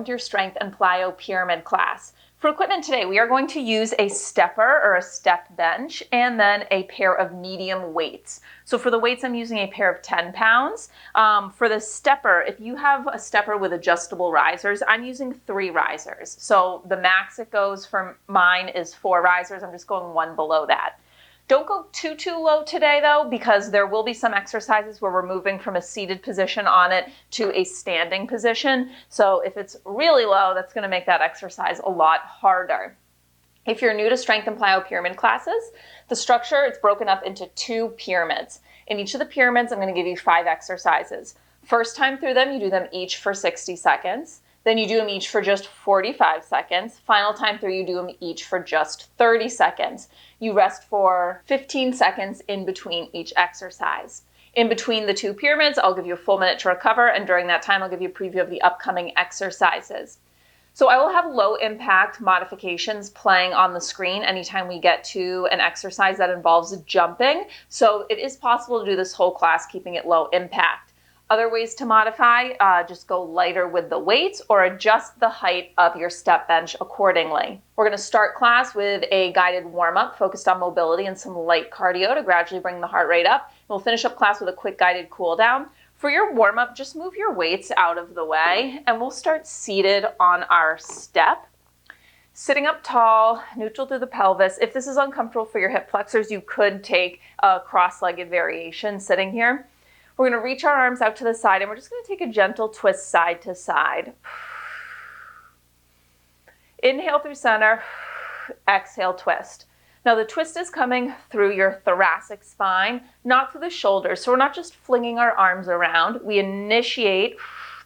to your strength and plyo pyramid class. For equipment today, we are going to use a stepper or a step bench and then a pair of medium weights. So for the weights, I'm using a pair of 10 pounds. For the stepper, if you have a stepper with adjustable risers, I'm using 3 risers. So the max it goes for mine is 4 risers. I'm just going 1 below that. Don't go too low today though, because there will be some exercises where we're moving from a seated position on it to a standing position. So if it's really low, that's going to make that exercise a lot harder. If you're new to strength and plyo pyramid classes, the structure, it's broken up into 2 pyramids. In each of the pyramids, I'm going to give you 5 exercises. First time through them, you do them each for 60 seconds. Then you do them each for just 45 seconds. Final time through, you do them each for just 30 seconds. You rest for 15 seconds in between each exercise. In between the 2 pyramids, I'll give you a full minute to recover, and during that time, I'll give you a preview of the upcoming exercises. So I will have low impact modifications playing on the screen anytime we get to an exercise that involves jumping. So it is possible to do this whole class keeping it low impact. Other ways to modify, just go lighter with the weights or adjust the height of your step bench accordingly. We're going to start class with a guided warm-up focused on mobility and some light cardio to gradually bring the heart rate up. We'll finish up class with a quick guided cool down. For your warm-up, just move your weights out of the way and we'll start seated on our step. Sitting up tall, neutral through the pelvis. If this is uncomfortable for your hip flexors, you could take a cross-legged variation sitting here. We're going to reach our arms out to the side and we're just going to take a gentle twist side to side. Inhale through center, exhale, twist. Now the twist is coming through your thoracic spine, not through the shoulders. So we're not just flinging our arms around. We initiate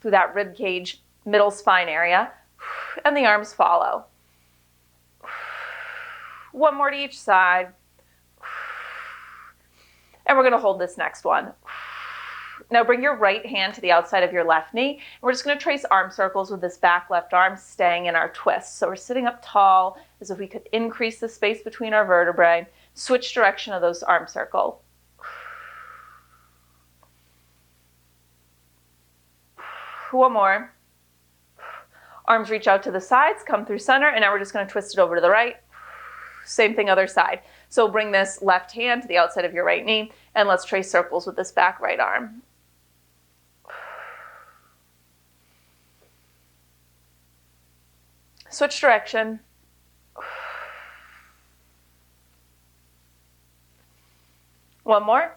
through that rib cage, middle spine area, and the arms follow. 1 more to each side. And we're going to hold this next one. Now bring your right hand to the outside of your left knee. And we're just going to trace arm circles with this back left arm staying in our twist. So we're sitting up tall as if we could increase the space between our vertebrae. Switch direction of those arm circle. One more. Arms reach out to the sides, come through center, and now we're just going to twist it over to the right. Same thing other side. So bring this left hand to the outside of your right knee, and let's trace circles with this back right arm. Switch direction. One more.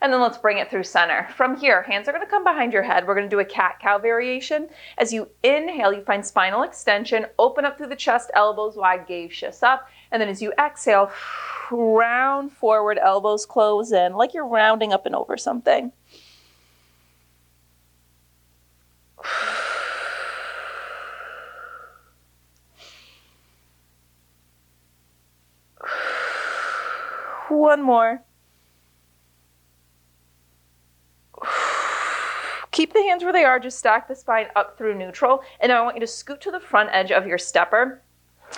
And then let's bring it through center. From here, hands are going to come behind your head. We're going to do a cat-cow variation. As you inhale, you find spinal extension, open up through the chest, elbows wide, gaze shifts up. And then as you exhale, round forward, elbows close in, like you're rounding up and over something. One more. Keep the hands where they are, just stack the spine up through neutral. And now I want you to scoot to the front edge of your stepper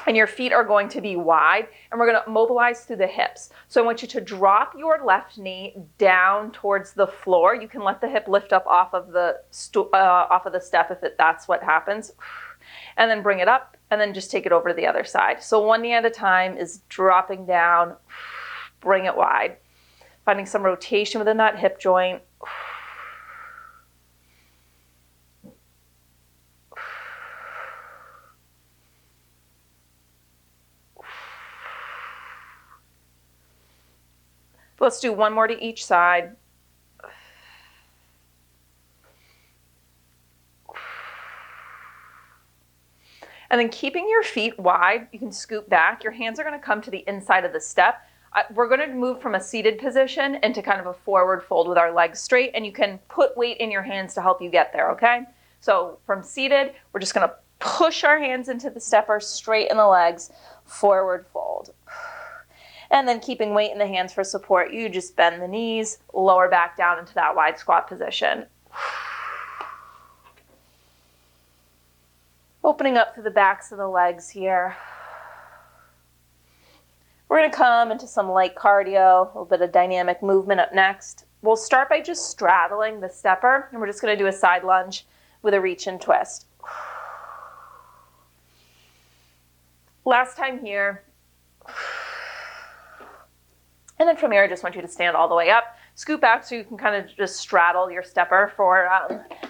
and your feet are going to be wide and we're going to mobilize through the hips. So I want you to drop your left knee down towards the floor. You can let the hip lift up off of the step if that's what happens. And then bring it up and then just take it over to the other side. So 1 knee at a time is dropping down, bring it wide. Finding some rotation within that hip joint. Let's do 1 more to each side. And then keeping your feet wide, you can scoot back. Your hands are going to come to the inside of the step. We're going to move from a seated position into kind of a forward fold with our legs straight, and you can put weight in your hands to help you get there, okay? So from seated, we're just going to push our hands into the stepper, straighten the legs, forward fold. And then keeping weight in the hands for support, you just bend the knees, lower back down into that wide squat position. Opening up through the backs of the legs here. We're going to come into some light cardio, a little bit of dynamic movement up next. We'll start by just straddling the stepper, and we're just going to do a side lunge, with a reach and twist. Last time here. And then from here, I just want you to stand all the way up, scoot back so you can kind of just straddle your stepper for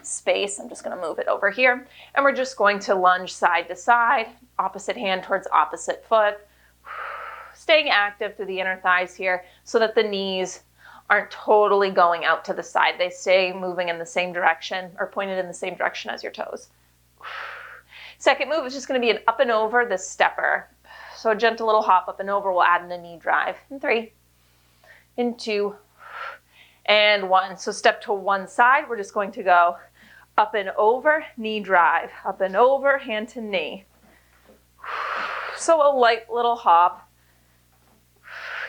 space. I'm just going to move it over here. And we're just going to lunge side to side, opposite hand towards opposite foot, staying active through the inner thighs here so that the knees aren't totally going out to the side. They stay moving in the same direction or pointed in the same direction as your toes. Second move is just going to be an up and over the stepper. So a gentle little hop up and over. We'll add in a knee drive. In 3, in 2, and 1. So step to one side. We're just going to go up and over, knee drive, up and over, hand to knee. So a light little hop.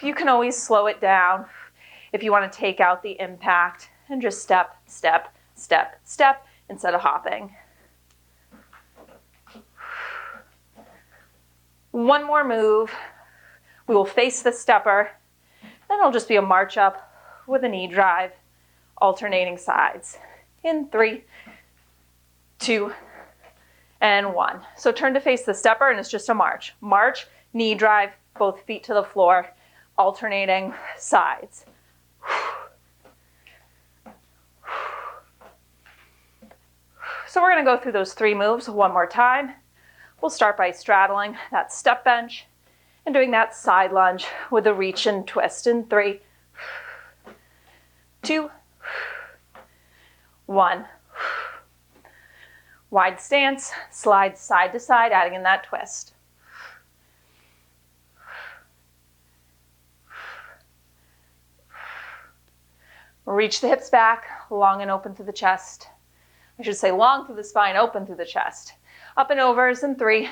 You can always slow it down if you want to take out the impact and just step, step, step, step instead of hopping. One more move. We will face the stepper. Then it'll just be a march up with a knee drive, alternating sides. In 3, 2, and 1. So turn to face the stepper and it's just a march. March, knee drive, both feet to the floor, alternating sides. So we're going to go through those 3 moves one more time. We'll start by straddling that step bench and doing that side lunge with a reach and twist in 3, 2, 1. Wide stance, slide side to side, adding in that twist. Reach the hips back, long and open through the chest. I should say long through the spine, open through the chest. Up and overs in 3,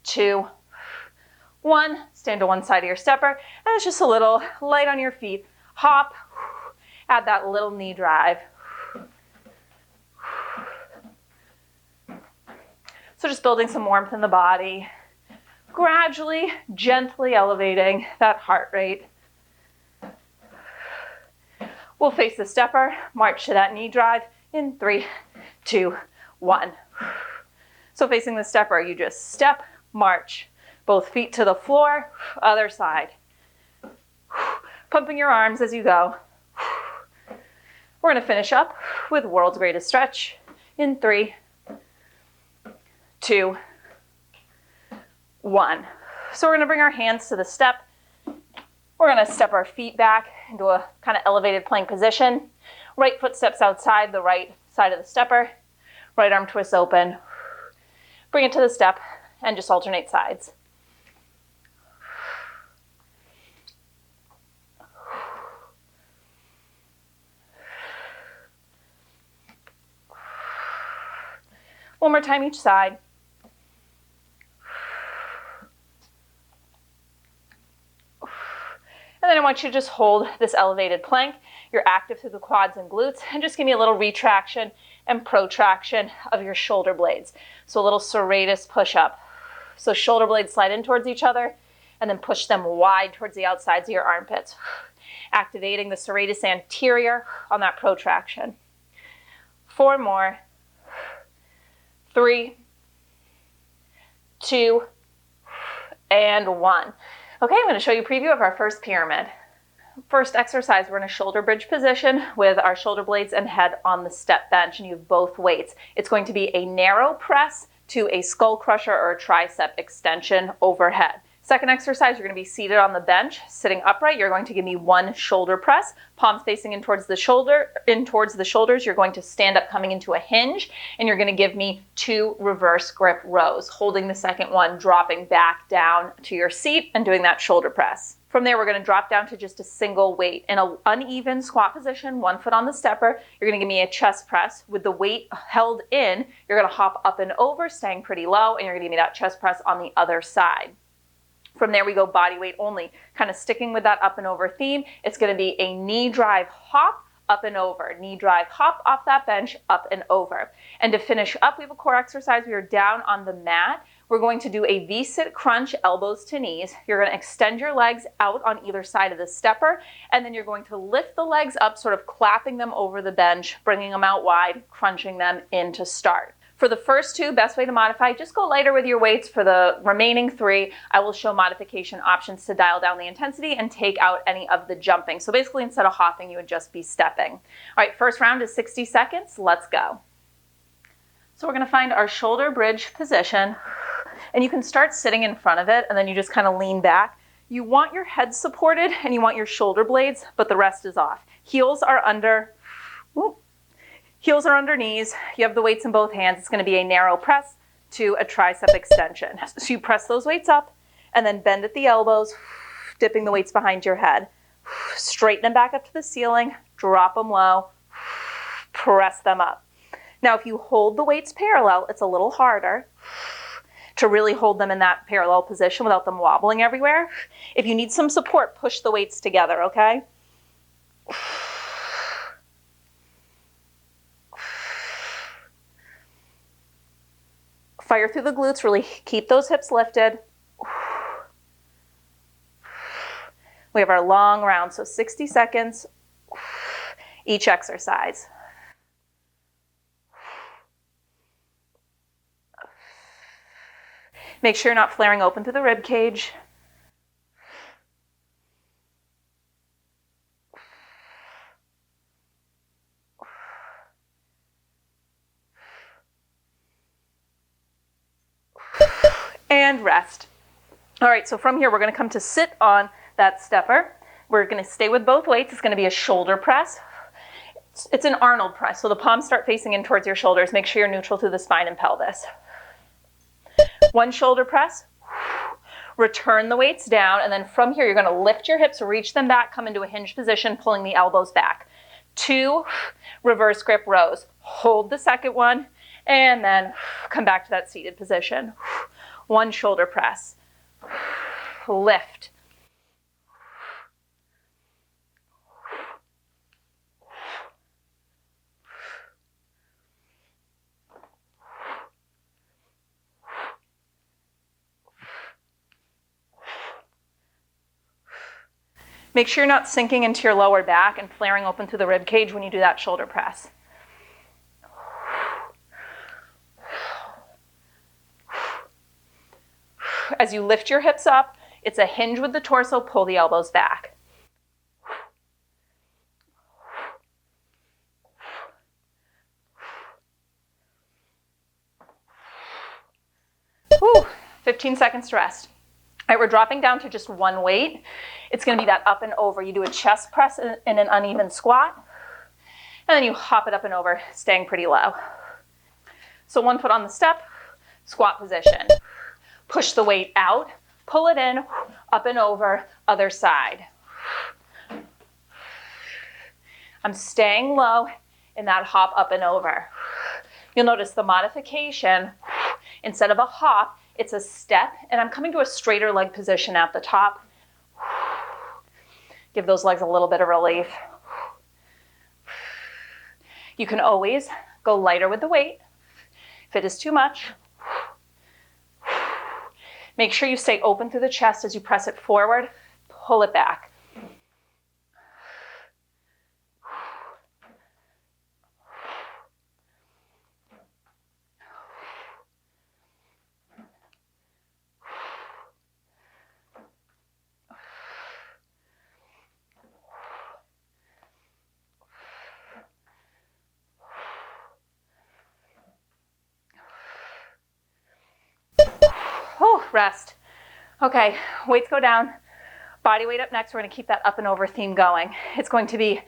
2, 1. Stand to one side of your stepper. And it's just a little light on your feet. Hop. Add that little knee drive. So just building some warmth in the body. Gradually, gently elevating that heart rate. We'll face the stepper, march to that knee drive in 3, 2, 1. So facing the stepper, you just step, march, both feet to the floor, other side. Pumping your arms as you go. We're going to finish up with world's greatest stretch in 3, 2, 1. So we're going to bring our hands to the step. We're going to step our feet back into a kind of elevated plank position. Right foot steps outside the right side of the stepper. Right arm twists open. Bring it to the step and just alternate sides. One more time each side. And then I want you to just hold this elevated plank. You're active through the quads and glutes, and just give me a little retraction and protraction of your shoulder blades. So a little serratus push up. So shoulder blades slide in towards each other and then push them wide towards the outsides of your armpits. Activating the serratus anterior on that protraction. 4 more. 3, 2, and 1. Okay, I'm going to show you a preview of our first pyramid. First exercise, we're in a shoulder bridge position with our shoulder blades and head on the step bench, and you have both weights. It's going to be a narrow press to a skull crusher or a tricep extension overhead. Second exercise, you're going to be seated on the bench, sitting upright. You're going to give me 1 shoulder press, palms facing in towards the shoulders. You're going to stand up coming into a hinge, and you're going to give me 2 reverse grip rows, holding the second one, dropping back down to your seat and doing that shoulder press. From there, we're going to drop down to just a single weight. In an uneven squat position, 1 foot on the stepper, you're going to give me a chest press. With the weight held in, you're going to hop up and over, staying pretty low, and you're going to give me that chest press on the other side. From there, we go body weight only, kind of sticking with that up and over theme. It's going to be a knee drive hop, up and over. Knee drive hop off that bench, up and over. And to finish up, we have a core exercise. We are down on the mat we're going to do a V-sit crunch, elbows to knees. You're going to extend your legs out on either side of the stepper, and then you're going to lift the legs up, sort of clapping them over the bench, bringing them out wide, crunching them in to start. For the first two, best way to modify, just go lighter with your weights. For the remaining three, I will show modification options to dial down the intensity and take out any of the jumping. So basically, instead of hopping, you would just be stepping. All right, first round is 60 seconds. Let's go. So we're going to find our shoulder bridge position, and you can start sitting in front of it, and then you just kind of lean back. You want your head supported, and you want your shoulder blades, but the rest is off. Heels are under. Whoop. Heels are under knees. You have the weights in both hands. It's going to be a narrow press to a tricep extension. So you press those weights up and then bend at the elbows, dipping the weights behind your head. Straighten them back up to the ceiling, drop them low, press them up. Now, if you hold the weights parallel, it's a little harder to really hold them in that parallel position without them wobbling everywhere. If you need some support, push the weights together, okay? Fire through the glutes, really keep those hips lifted. We have our long round, so 60 seconds each exercise. Make sure you're not flaring open through the rib cage. And rest. All right, so from here, we're going to come to sit on that stepper. We're going to stay with both weights. It's going to be a shoulder press. It's an Arnold press, so the palms start facing in towards your shoulders. Make sure you're neutral through the spine and pelvis. One shoulder press. Return the weights down, and then from here, you're going to lift your hips, reach them back, come into a hinge position, pulling the elbows back. 2 reverse grip rows. Hold the second one, and then come back to that seated position. 1 shoulder press. Lift. Make sure you're not sinking into your lower back and flaring open through the rib cage when you do that shoulder press. As you lift your hips up, it's a hinge with the torso, pull the elbows back. Whew, 15 seconds to rest. All right, we're dropping down to just one weight. It's going to be that up and over. You do a chest press in an uneven squat, and then you hop it up and over, staying pretty low. So 1 foot on the step, squat position. Push the weight out, pull it in, up and over, other side. I'm staying low in that hop up and over. You'll notice the modification, instead of a hop, it's a step, and I'm coming to a straighter leg position at the top. Give those legs a little bit of relief. You can always go lighter with the weight. If it is too much, make sure you stay open through the chest as you press it forward, pull it back. Oh, rest. Okay, weights go down, body weight up next. We're going to keep that up and over theme going. It's going to be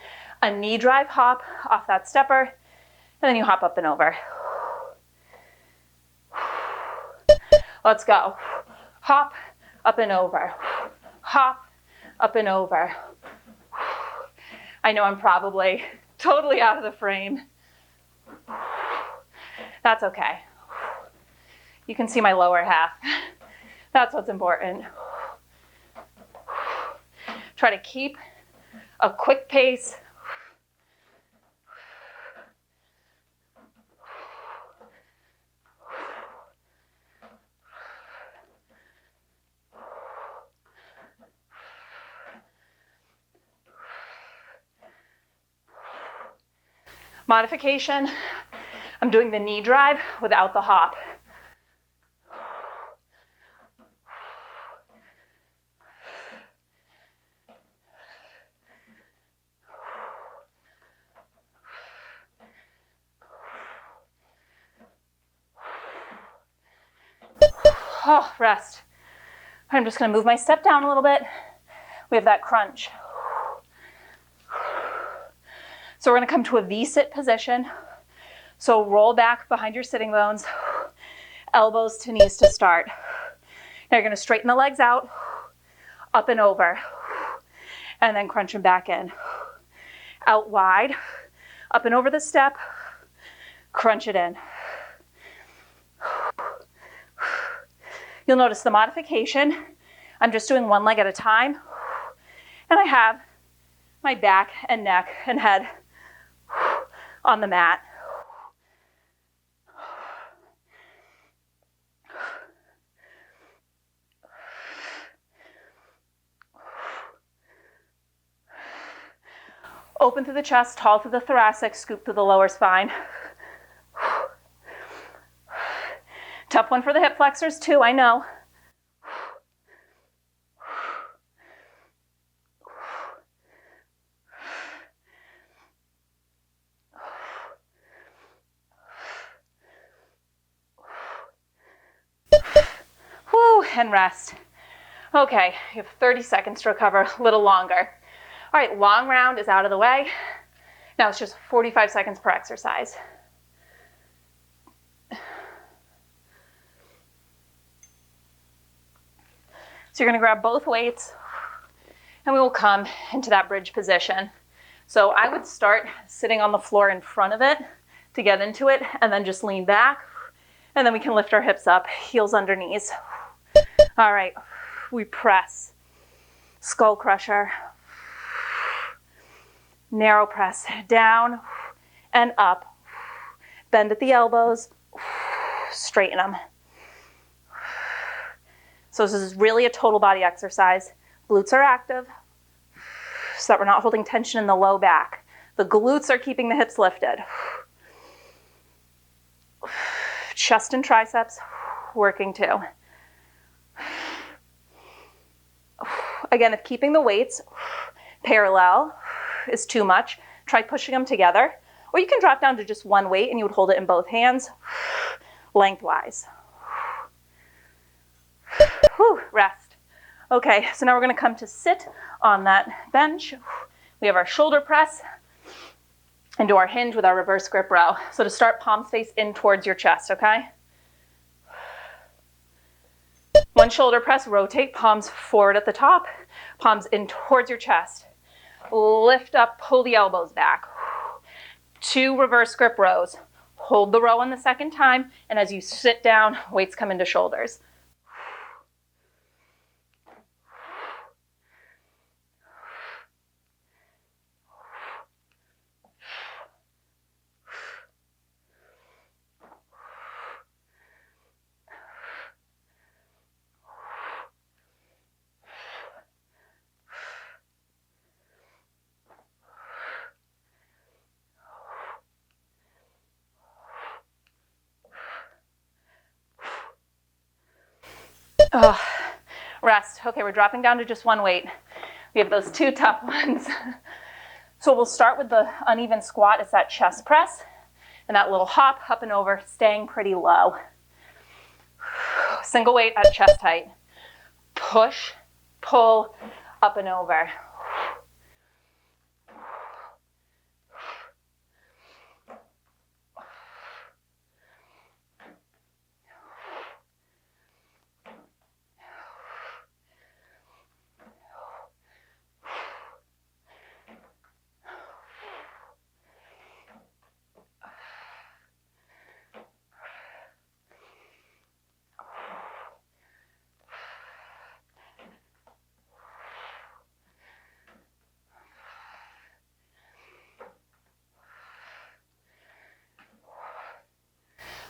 a knee drive hop off that stepper, and then you hop up and over. Let's go. Hop, up and over. Hop, up and over. I know I'm probably totally out of the frame. That's okay. You can see my lower half. That's what's important. Try to keep a quick pace. Modification, I'm doing the knee drive without the hop. Oh, rest. I'm just going to move my step down a little bit. We have that crunch. So we're going to come to a V-sit position. So roll back behind your sitting bones, elbows to knees to start. Now you're going to straighten the legs out, up and over, and then crunch them back in. Out wide, up and over the step, crunch it in. You'll notice the modification. I'm just doing one leg at a time, and I have my back and neck and head on the mat. Open through the chest, tall through the thoracic, scoop through the lower spine. Tough one for the hip flexors too, I know. Whew, and rest. Okay, you have 30 seconds to recover, a little longer. All right, long round is out of the way. Now it's just 45 seconds per exercise. So you're going to grab both weights and we will come into that bridge position. So I would start sitting on the floor in front of it to get into it and then just lean back, and then we can lift our hips up, heels under knees. All right, we press, skull crusher, narrow press, down and up, bend at the elbows, straighten them. So this is really a total body exercise. Glutes are active so that we're not holding tension in the low back. The glutes are keeping the hips lifted. Chest and triceps working too. Again, if keeping the weights parallel is too much, try pushing them together. Or you can drop down to just one weight and you would hold it in both hands, lengthwise. Whew, rest. Okay, so now we're going to come to sit on that bench. We have our shoulder press and do our hinge with our reverse grip row. So to start, palms face in towards your chest, okay? One shoulder press, rotate, palms forward at the top, palms in towards your chest. Lift up, pull the elbows back. 2 reverse grip rows. Hold the row on the second time, and as you sit down, weights come into shoulders. Oh, rest. Okay, we're dropping down to just one weight. We have those 2 tough ones. So we'll start with the uneven squat. It's that chest press and that little hop up and over, staying pretty low. Single weight at chest height. Push, pull, up and over.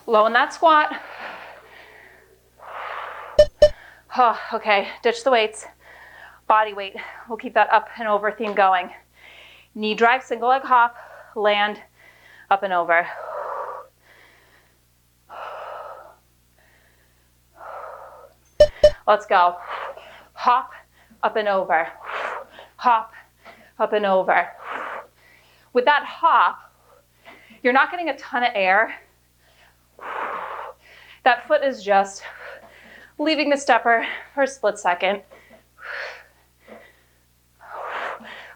Low in that squat. Oh, okay, ditch the weights. Body weight, we'll keep that up and over theme going. Knee drive, single leg hop, land up and over. Let's go. Hop, up and over. Hop, up and over. With that hop, you're not getting a ton of air. That foot is just leaving the stepper for a split second.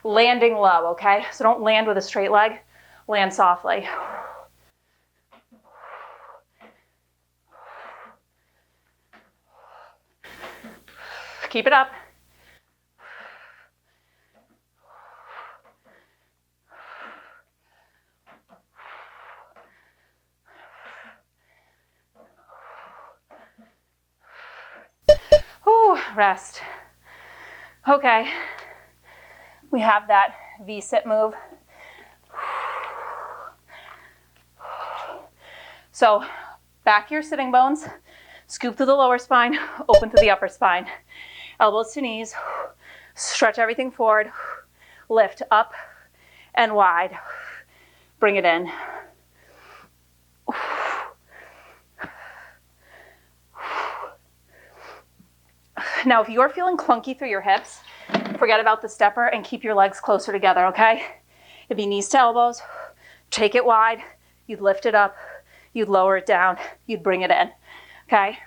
Landing low, okay? So don't land with a straight leg, land softly. Keep it up. Ooh, rest. Okay, we have that V-sit move. So back your sitting bones, scoop through the lower spine, open through the upper spine. Elbows to knees, stretch everything forward, lift up and wide. Bring it in. Now, if you're feeling clunky through your hips, forget about the stepper and keep your legs closer together, okay? It'd be knees to elbows, take it wide, you'd lift it up, you'd lower it down, you'd bring it in, okay?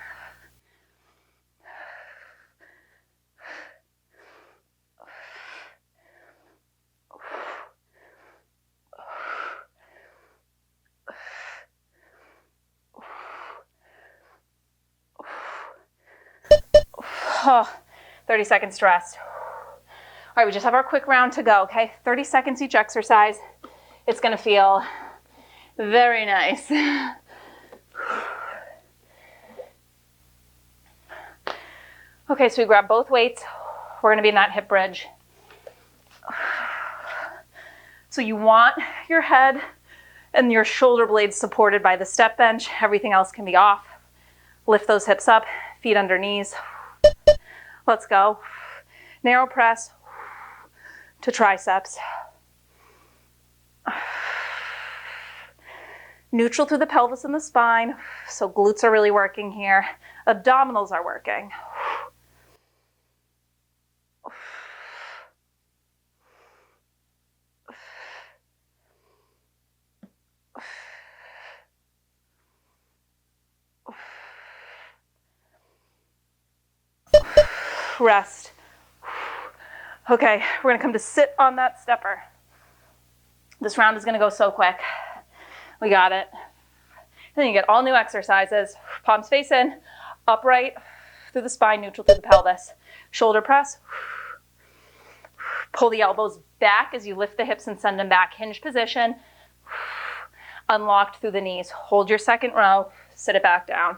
Oh, 30 seconds to rest. All right, we just have our quick round to go, okay? 30 seconds each exercise. It's gonna feel very nice. Okay, so we grab both weights. We're gonna be in that hip bridge. So you want your head and your shoulder blades supported by the step bench. Everything else can be off. Lift those hips up, feet under knees. Let's go. Narrow press to triceps. Neutral through the pelvis and the spine. So glutes are really working here. Abdominals are working. Rest. Okay, we're gonna come to sit on that stepper. This round is gonna go so quick. We got it. Then you get all new exercises. Palms face in, upright through the spine, neutral through the pelvis. Shoulder press. Pull the elbows back as you lift the hips and send them back. Hinge position. Unlocked through the knees. Hold your second row, sit it back down.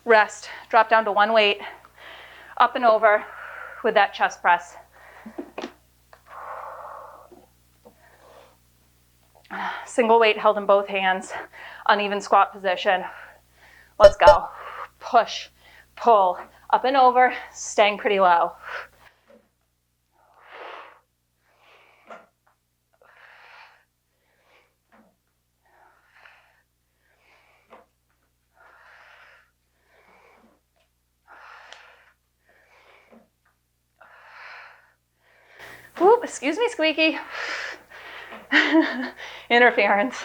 Rest, drop down to one weight, up and over with that chest press. Single weight held in both hands, uneven squat position. Let's go. Push, pull, up and over, staying pretty low. Oop, excuse me, squeaky. Interference.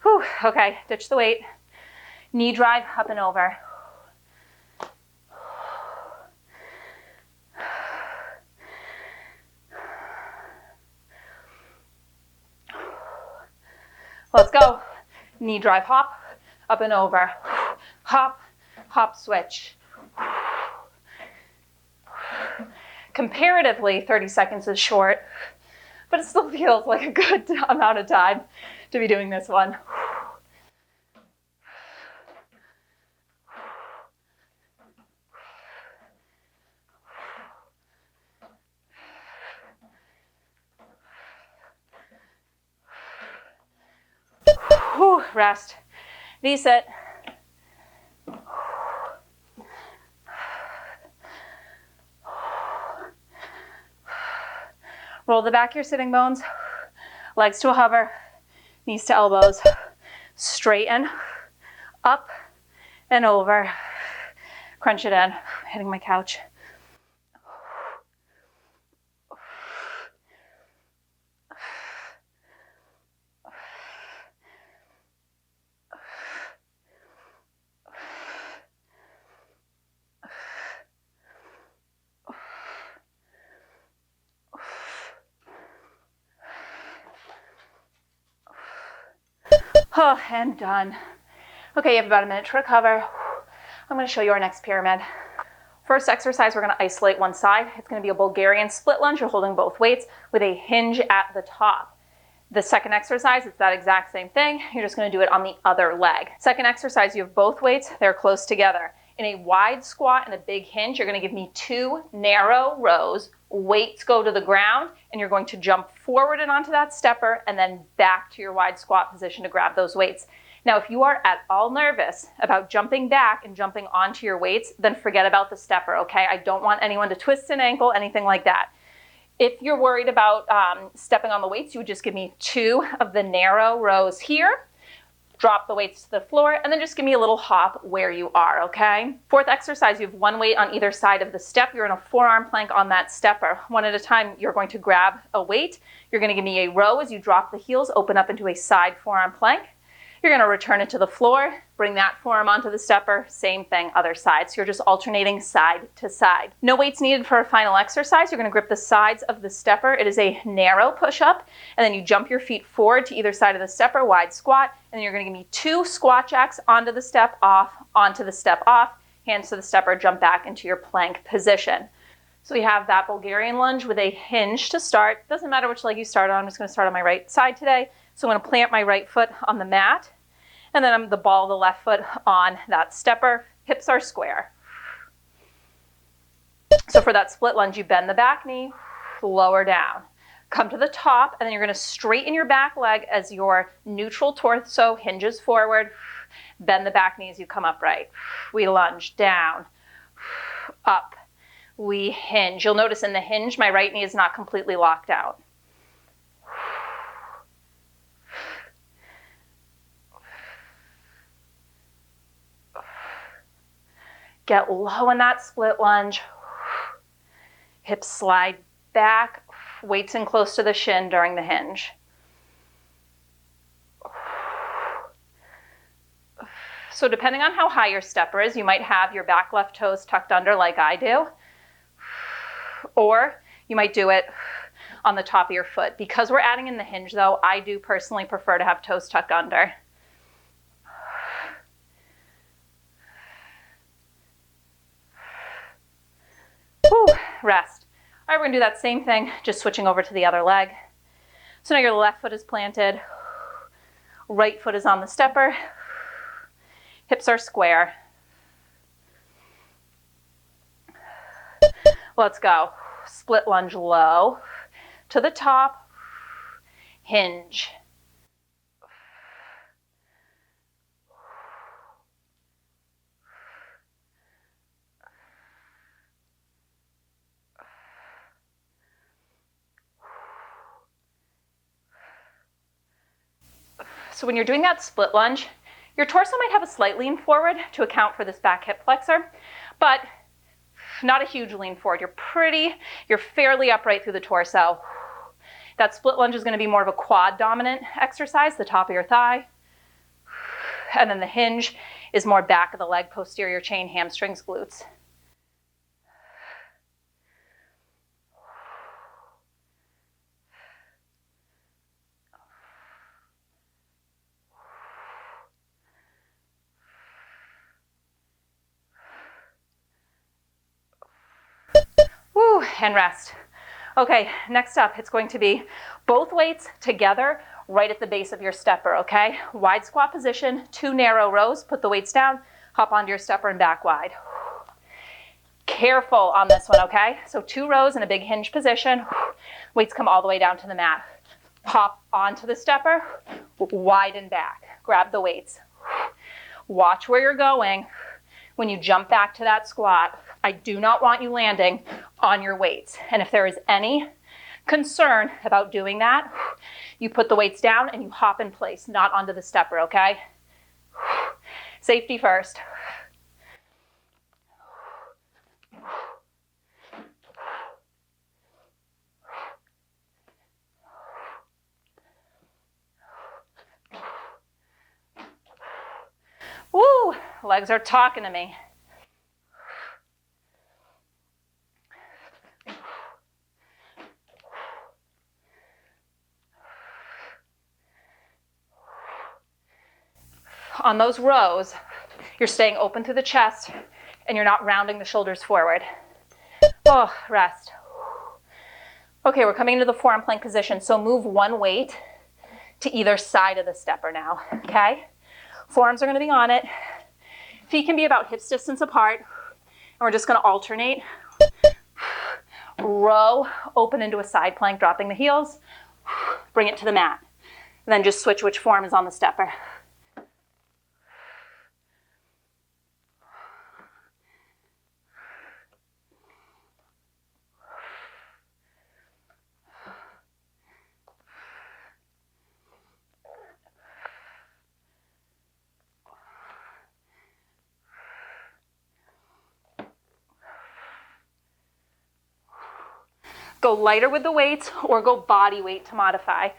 Whew, okay, ditch the weight. Knee drive up and over. Let's go. Knee drive hop, up and over. Hop, hop, switch. Comparatively, 30 seconds is short, but it still feels like a good amount of time to be doing this one. rest. V-sit. Roll the back of your sitting bones, legs to a hover, knees to elbows, straighten, up and over, crunch it in, hitting my couch. Oh, and done. Okay, you have about a minute to recover. I'm going to show you our next pyramid. First exercise, we're going to isolate one side. It's going to be a Bulgarian split lunge. You're holding both weights with a hinge at the top. The second exercise, it's that exact same thing. You're just going to do it on the other leg. Second exercise, you have both weights. They're close together. In a wide squat and a big hinge, you're going to give me 2 narrow rows. Weights go to the ground, and you're going to jump forward and onto that stepper and then back to your wide squat position to grab those weights. Now, if you are at all nervous about jumping back and jumping onto your weights, then forget about the stepper, okay? I don't want anyone to twist an ankle, anything like that. If you're worried about stepping on the weights, you would just give me 2 of the narrow rows here. Drop the weights to the floor, and then just give me a little hop where you are, okay? Fourth exercise, you have 1 weight on either side of the step. You're in a forearm plank on that stepper. One at a time, you're going to grab a weight. You're going to give me a row as you drop the heels, open up into a side forearm plank. You're going to return it to the floor, bring that forearm onto the stepper, same thing, other side. So you're just alternating side to side. No weights needed for a final exercise. You're going to grip the sides of the stepper. It is a narrow push-up, and then you jump your feet forward to either side of the stepper, wide squat, and then you're going to give me 2 squat jacks onto the step, off, onto the step, off, hands to the stepper, jump back into your plank position. So we have that Bulgarian lunge with a hinge to start. Doesn't matter which leg you start on. I'm just going to start on my right side today. So I'm going to plant my right foot on the mat, and then I'm the ball of the left foot on that stepper. Hips are square. So for that split lunge, you bend the back knee, lower down. Come to the top, and then you're going to straighten your back leg as your neutral torso hinges forward. Bend the back knee as you come upright. We lunge down, up. We hinge. You'll notice in the hinge, my right knee is not completely locked out. Get low in that split lunge. Hips slide back. Weights in close to the shin during the hinge. So depending on how high your stepper is, you might have your back left toes tucked under like I do. Or you might do it on the top of your foot. Because we're adding in the hinge though, I do personally prefer to have toes tucked under. Whew, rest. All right, we're gonna do that same thing, just switching over to the other leg. So now your left foot is planted, right foot is on the stepper, hips are square. Let's go. Split lunge low, to the top, hinge. So when you're doing that split lunge, your torso might have a slight lean forward to account for this back hip flexor, but not a huge lean forward. You're fairly upright through the torso. That split lunge is going to be more of a quad dominant exercise, the top of your thigh. And then the hinge is more back of the leg, posterior chain, hamstrings, glutes. Woo, and rest. Okay, next up, it's going to be both weights together right at the base of your stepper, okay? Wide squat position, 2 narrow rows, put the weights down, hop onto your stepper and back wide. Careful on this one, okay? So 2 rows in a big hinge position, weights come all the way down to the mat. Hop onto the stepper, widen back. grab the weights. Watch where you're going when you jump back to that squat. I do not want you landing on your weights. And if there is any concern about doing that, you put the weights down and you hop in place, not onto the stepper, okay? Safety first. Woo, legs are talking to me. On those rows, you're staying open through the chest and you're not rounding the shoulders forward. Oh, rest. Okay, we're coming into the forearm plank position. So move one weight to either side of the stepper now, okay? Forearms are gonna be on it. Feet can be about hips distance apart. And we're just gonna alternate. Row, open into a side plank, dropping the heels. Bring it to the mat. And then just switch which form is on the stepper. Go lighter with the weights or go body weight to modify.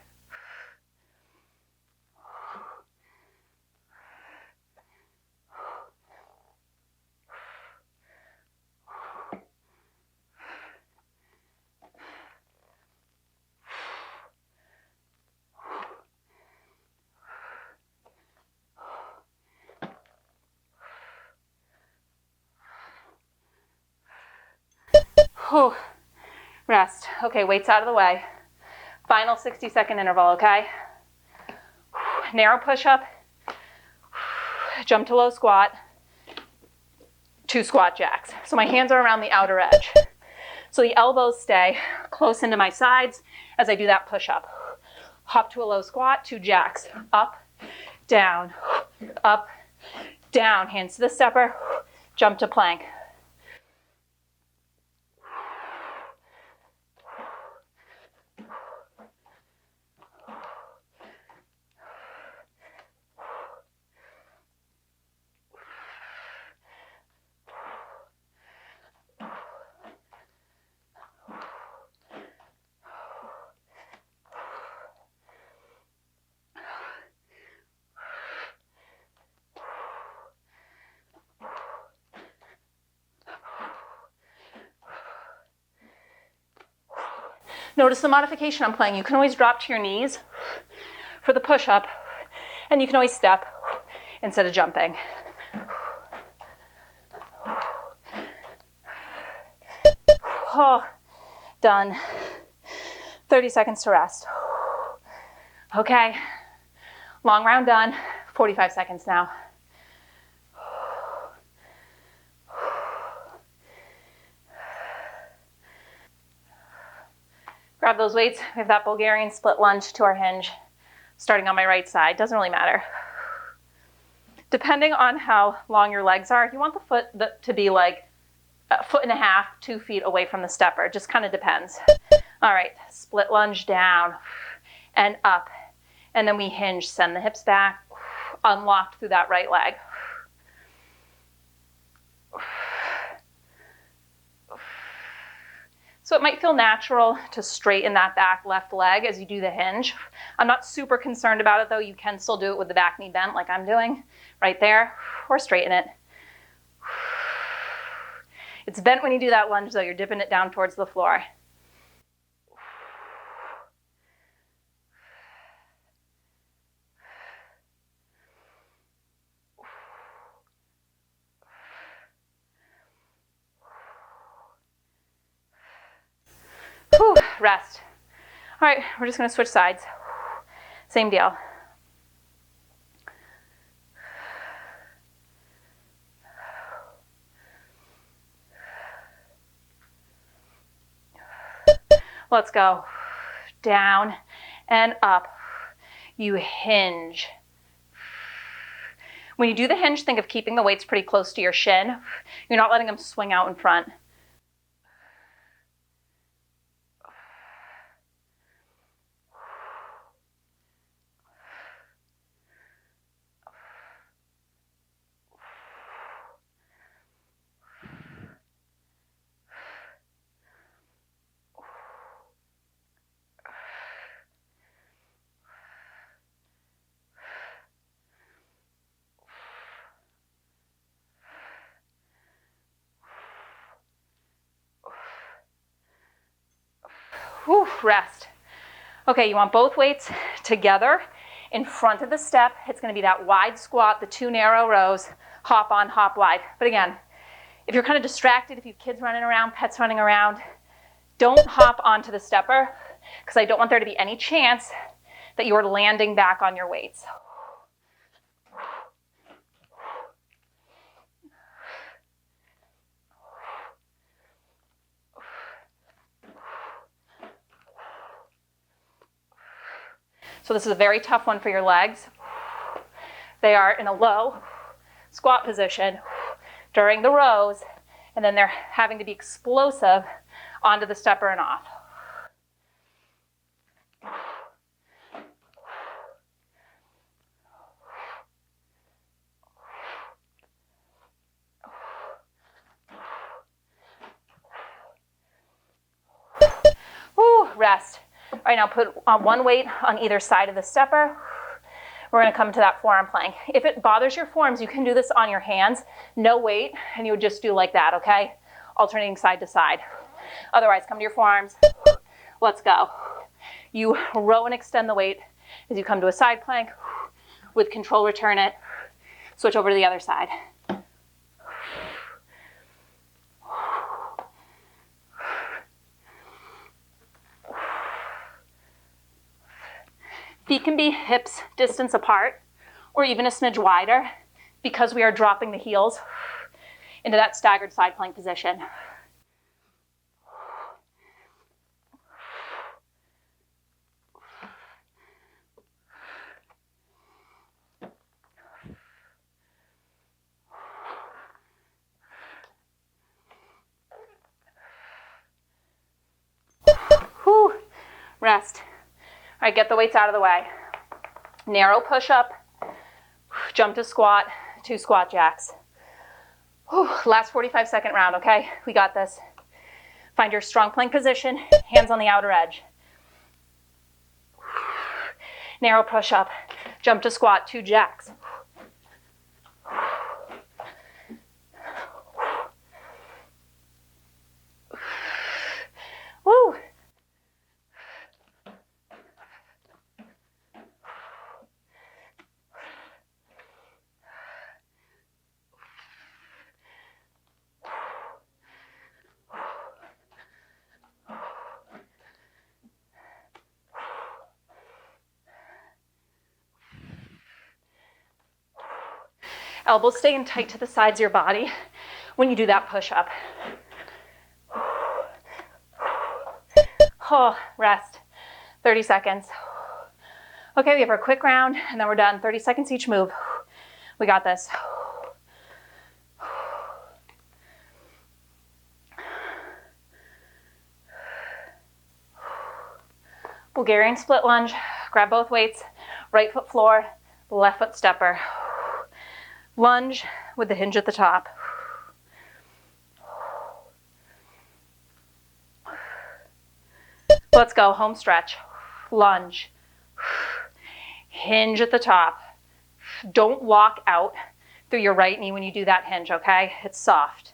Whew. Rest. Okay, weights out of the way. Final 60-second interval, okay? Narrow push-up, jump to low squat, 2 squat jacks. So my hands are around the outer edge. So the elbows stay close into my sides as I do that push-up. Hop to a low squat, 2 jacks. Up, down, hands to the stepper, jump to plank. Notice the modification I'm playing. You can always drop to your knees for the push-up, and you can always step instead of jumping. Oh, done. 30 seconds to rest. Okay, long round done. 45 seconds now. Grab those weights. We have that Bulgarian split lunge to our hinge, starting on my right side. Doesn't really matter. Depending on how long your legs are, you want the foot to be like a foot and a half, 2 feet away from the stepper. It just kind of depends. All right, split lunge down and up. And then we hinge, send the hips back, unlocked through that right leg. So it might feel natural to straighten that back left leg as you do the hinge. I'm not super concerned about it though. You can still do it with the back knee bent like I'm doing right there, or straighten it. It's bent when you do that lunge though. You're dipping it down towards the floor. Whew, rest. All right, we're just gonna switch sides. Same deal. Let's go. Down and up. You hinge. When you do the hinge, think of keeping the weights pretty close to your shin. You're not letting them swing out in front. Whew, rest. Okay, you want both weights together in front of the step. It's going to be that wide squat, the 2 narrow rows, hop on, hop wide. But again, if you're kind of distracted, if you have kids running around, pets running around, don't hop onto the stepper because I don't want there to be any chance that you're landing back on your weights. So this is a very tough one for your legs. They are in a low squat position during the rows, and then they're having to be explosive onto the stepper and off. Woo, rest. All right, now put one weight on either side of the stepper. We're going to come to that forearm plank. If it bothers your forearms, you can do this on your hands, no weight, and you would just do like that, okay? Alternating side to side. Otherwise, come to your forearms. Let's go. You row and extend the weight as you come to a side plank. With control, return it. Switch over to the other side. Feet can be hips distance apart or even a smidge wider because we are dropping the heels into that staggered side plank position. Whew. Rest. All right, get the weights out of the way. Narrow push-up, jump to squat, 2 squat jacks. Whew. Last 45-second round, okay? We got this. Find your strong plank position, hands on the outer edge. Narrow push-up, jump to squat, 2 jacks. Woo! Elbows staying tight to the sides of your body when you do that push-up. Oh, rest. 30 seconds. Okay, we have our quick round, and then we're done. 30 seconds each move. We got this. Bulgarian split lunge. Grab both weights. Right foot floor, left foot stepper. Lunge with the hinge at the top. Let's go, home stretch. Lunge. Hinge at the top. Don't lock out through your right knee when you do that hinge, okay? It's soft.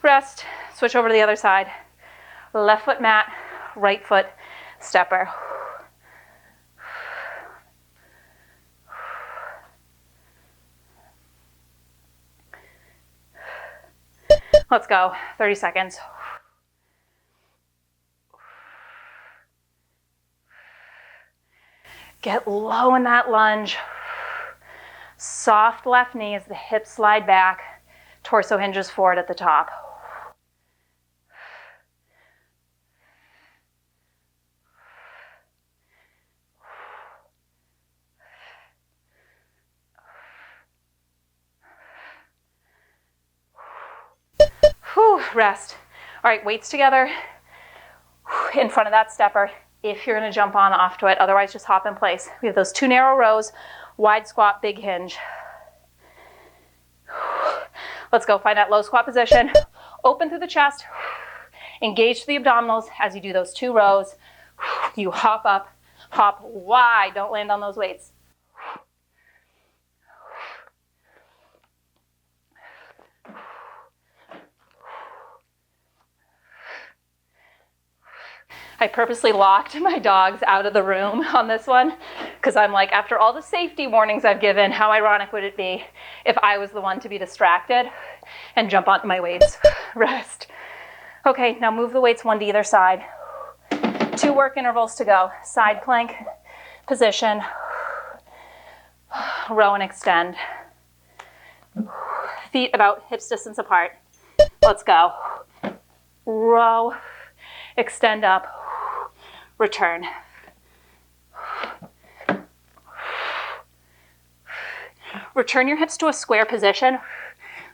Rest, switch over to the other side. Left foot mat, right foot stepper. Let's go, 30 seconds. Get low in that lunge. Soft left knee as the hips slide back. Torso hinges forward at the top. Whew, rest. All right, weights together in front of that stepper if you're gonna jump on off to it. Otherwise, just hop in place. We have those 2 narrow rows, wide squat, big hinge. Let's go, find that low squat position. Open through the chest. Engage the abdominals as you do those 2 rows. You hop up, hop wide. Don't land on those weights. I purposely locked my dogs out of the room on this one because I'm like, after all the safety warnings I've given, how ironic would it be if I was the one to be distracted and jump onto my weights? Rest. Okay, now move the weights 1 to either side. 2 work intervals to go. Side plank position. Row and extend. Feet about hips distance apart. Let's go. Row, extend up, return. Return your hips to a square position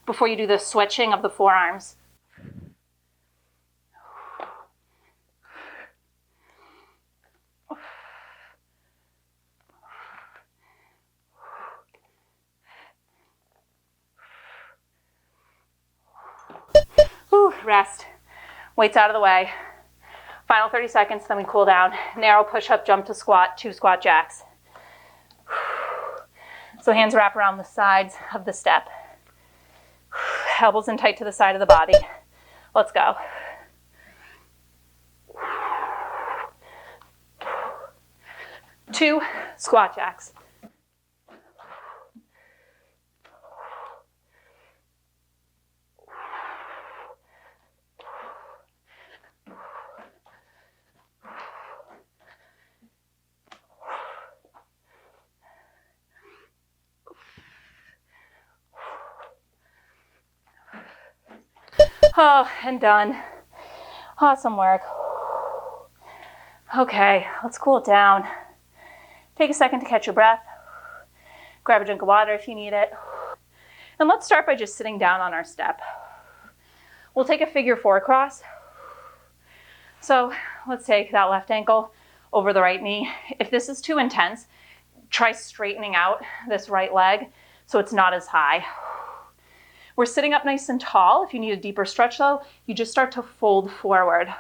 before you do the switching of the forearms. Whew, rest. Weights out of the way. Final 30 seconds, then we cool down. Narrow push-up, jump to squat, 2 squat jacks. So hands wrap around the sides of the step. Elbows in tight to the side of the body. Let's go. Two squat jacks. Oh, and done. Awesome work. Okay, let's cool it down. Take a second to catch your breath. Grab a drink of water if you need it. And let's start by just sitting down on our step. We'll take a figure 4 cross. So let's take that left ankle over the right knee. If this is too intense, try straightening out this right leg so it's not as high. We're sitting up nice and tall. If you need a deeper stretch though, you just start to fold forward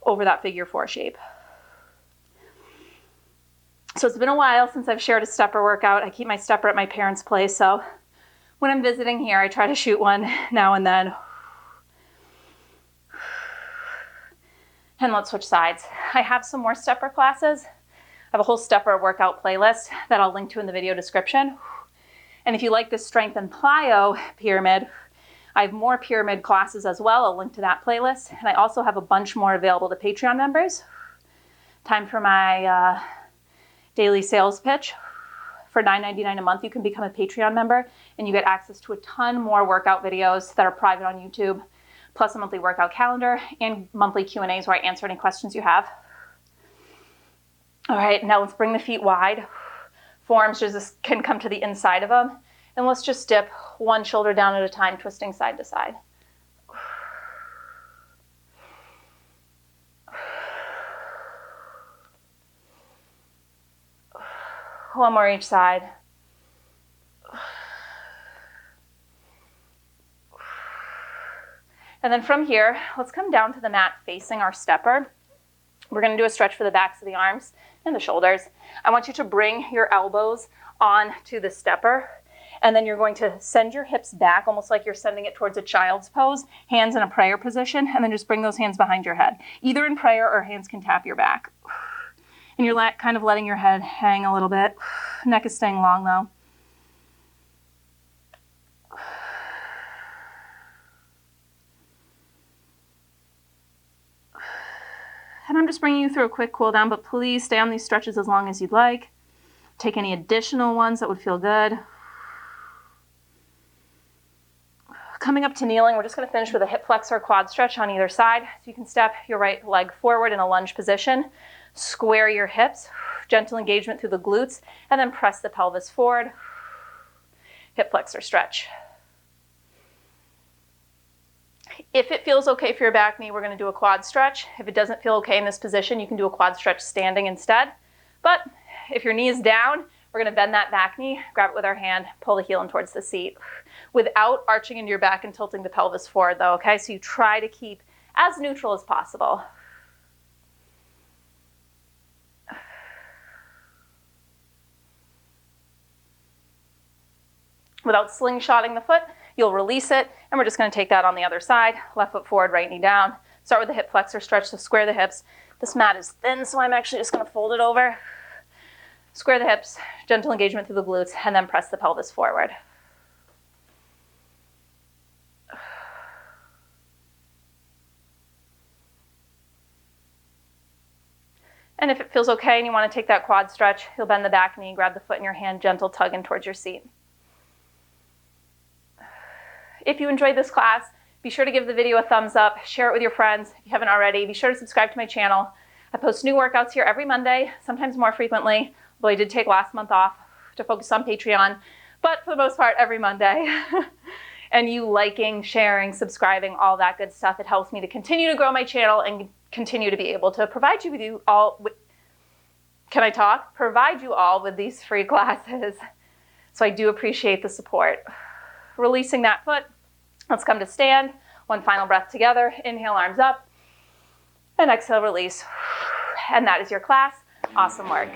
over that figure 4 shape. So it's been a while since I've shared a stepper workout. I keep my stepper at my parents' place, so when I'm visiting here, I try to shoot one now and then. And let's switch sides. I have some more stepper classes. I have a whole stepper workout playlist that I'll link to in the video description. And if you like this strength and plyo pyramid, I have more pyramid classes as well. I'll link to that playlist. And I also have a bunch more available to Patreon members. Time for my daily sales pitch. For $9.99 a month, you can become a Patreon member and you get access to a ton more workout videos that are private on YouTube, plus a monthly workout calendar and monthly Q&As where I answer any questions you have. All right, now let's bring the feet wide. Forearms just can come to the inside of them. And let's just dip one shoulder down at a time, twisting side to side. One more each side. And then from here, let's come down to the mat facing our stepper. We're going to do a stretch for the backs of the arms and the shoulders. I want you to bring your elbows onto the stepper, and then you're going to send your hips back, almost like you're sending it towards a child's pose, hands in a prayer position, and then just bring those hands behind your head. Either in prayer or hands can tap your back. And you're kind of letting your head hang a little bit. Neck is staying long though. And I'm just bringing you through a quick cool down, but please stay on these stretches as long as you'd like. Take any additional ones that would feel good. Coming up to kneeling, we're just going to finish with a hip flexor quad stretch on either side. So you can step your right leg forward in a lunge position, square your hips, gentle engagement through the glutes, and then press the pelvis forward. Hip flexor stretch. If it feels okay for your back knee, we're going to do a quad stretch. If it doesn't feel okay in this position, you can do a quad stretch standing instead. But if your knee is down, we're going to bend that back knee, grab it with our hand, pull the heel in towards the seat without arching into your back and tilting the pelvis forward though, okay? So you try to keep as neutral as possible. Without slingshotting the foot, you'll release it, and we're just going to take that on the other side. Left foot forward, right knee down. Start with the hip flexor stretch, so square the hips. This mat is thin, so I'm actually just going to fold it over. Square the hips, gentle engagement through the glutes, and then press the pelvis forward. And if it feels okay and you want to take that quad stretch, you'll bend the back knee, grab the foot in your hand, gentle tug in towards your seat. If you enjoyed this class, be sure to give the video a thumbs up, share it with your friends. If you haven't already, be sure to subscribe to my channel. I post new workouts here every Monday, sometimes more frequently, although I did take last month off to focus on Patreon, but for the most part, every Monday. And you liking, sharing, subscribing, all that good stuff, it helps me to continue to grow my channel and continue to be able to provide you all with these free classes. So I do appreciate the support. Releasing that foot. Let's come to stand. One final breath together. Inhale, arms up. And exhale, release. And that is your class. Awesome work.